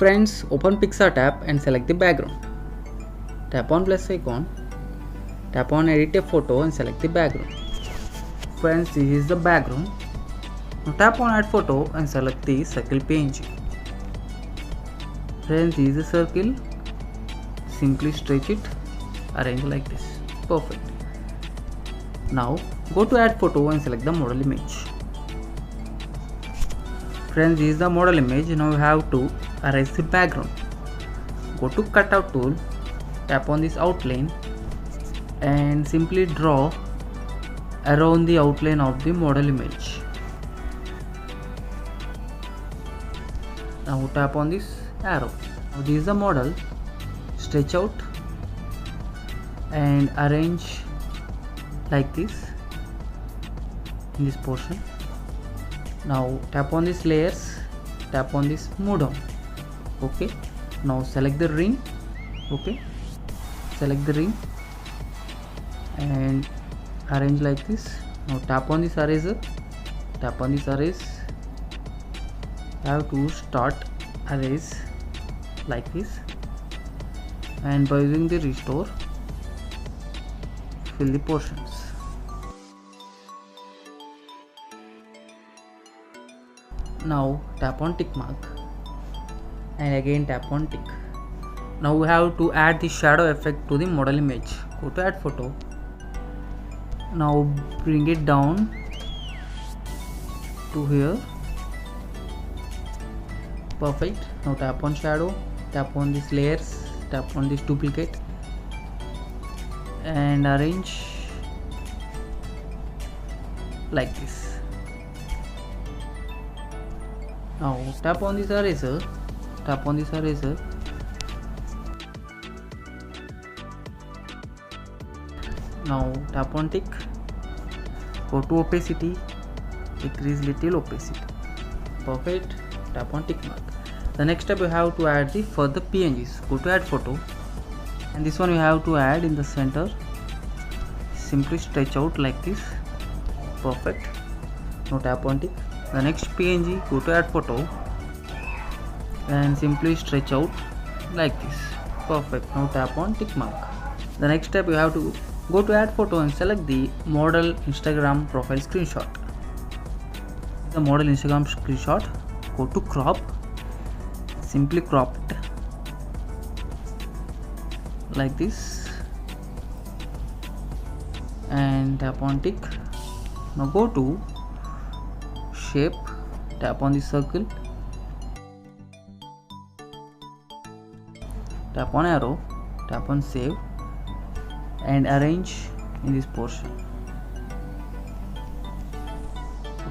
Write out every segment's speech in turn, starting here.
Friends, open PicsArt app and select the background. Tap on plus icon, tap on edit a photo and select the background. Friends, this is the background. Now tap on add photo and select the circle PNG. Friends, this is the circle. Simply stretch it, arrange like this. Perfect. Now go to add photo and select the model image. Friends, this is the model image. Now you have to erase the background. Go to cutout tool, tap on this outline and simply draw around the outline of the model image. Now tap on this arrow. Now this is the model. Stretch out and arrange like this in this portion. Now tap on these layers, tap on this move down. Okay, now select the ring. Okay, select the ring and arrange like this. Now tap on this eraser, tap on this erase. Have to start erase like this, and by using the restore, fill the portions. Now tap on tick mark and again tap on tick. Now we have to add the shadow effect to the model image. Go to add photo. Now bring it down to here. Perfect. Now tap on shadow, tap on these layers, tap on this duplicate and arrange like this. Now tap on this eraser, tap on this eraser. Now tap on tick, go to opacity, decrease little opacity. Perfect. Tap on tick mark. The next step you have to add the further PNGs. Go to add photo and this one you have to add in the center. Simply stretch out like this. Perfect. Now tap on tick. The next PNG, go to add photo and simply stretch out like this. Perfect. Now tap on tick mark. The next step you have to go to add photo and select the model Instagram profile screenshot. The model Instagram screenshot. Go to crop, simply crop it like this and tap on tick. Now go to shape, tap on the circle, tap on arrow, tap on save and arrange in this portion.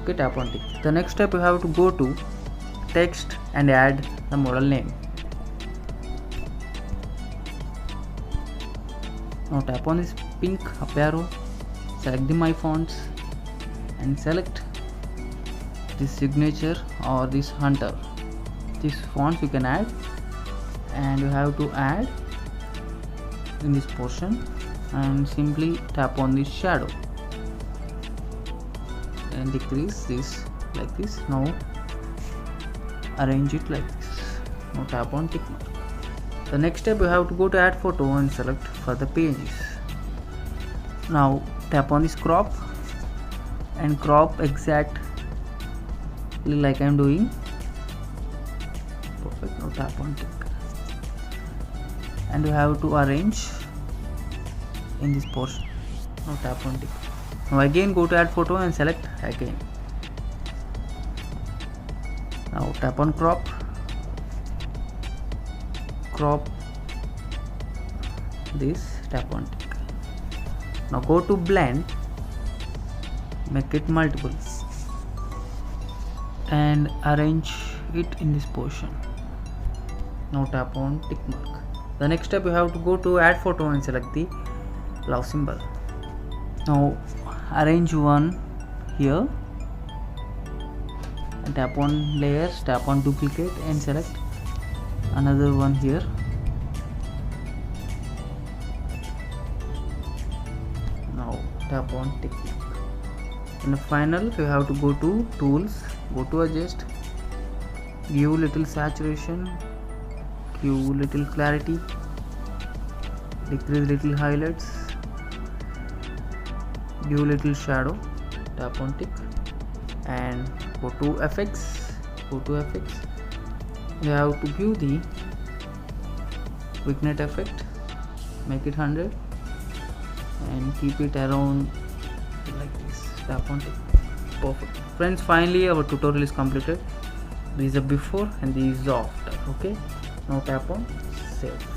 Okay, tap on tick. The next step you have to go to text and add the model name. Now tap on this pink up arrow, select the my fonts and select this signature or this hunter. This fonts you can add and you have to add in this portion and simply tap on this shadow and decrease this like this. Now arrange it like this. Now tap on tick mark. The next step you have to go to add photo and select further PNGs. Now tap on this crop and crop exactly like I am doing. Perfect. Now tap on tick and you have to arrange in this portion. Now tap on tick. Now again go to add photo and select again. Now tap on crop, crop this, tap on tick. Now go to blend, make it multiple and arrange it in this portion. Now tap on tick mark. The next step you have to go to add photo and select the love symbol. Now arrange one here and tap on layers, tap on duplicate and select another one here. Now tap on tick mark. In the final you have to go to tools, go to adjust, give little saturation give little clarity, decrease little highlights, give little shadow, tap on tick, and go to effects. You have to give the vignette effect, make it 100 and keep it around like this, tap on tick. Perfect. Friends, finally our tutorial is completed. This is the before and this is the after. Okay, now tap on save.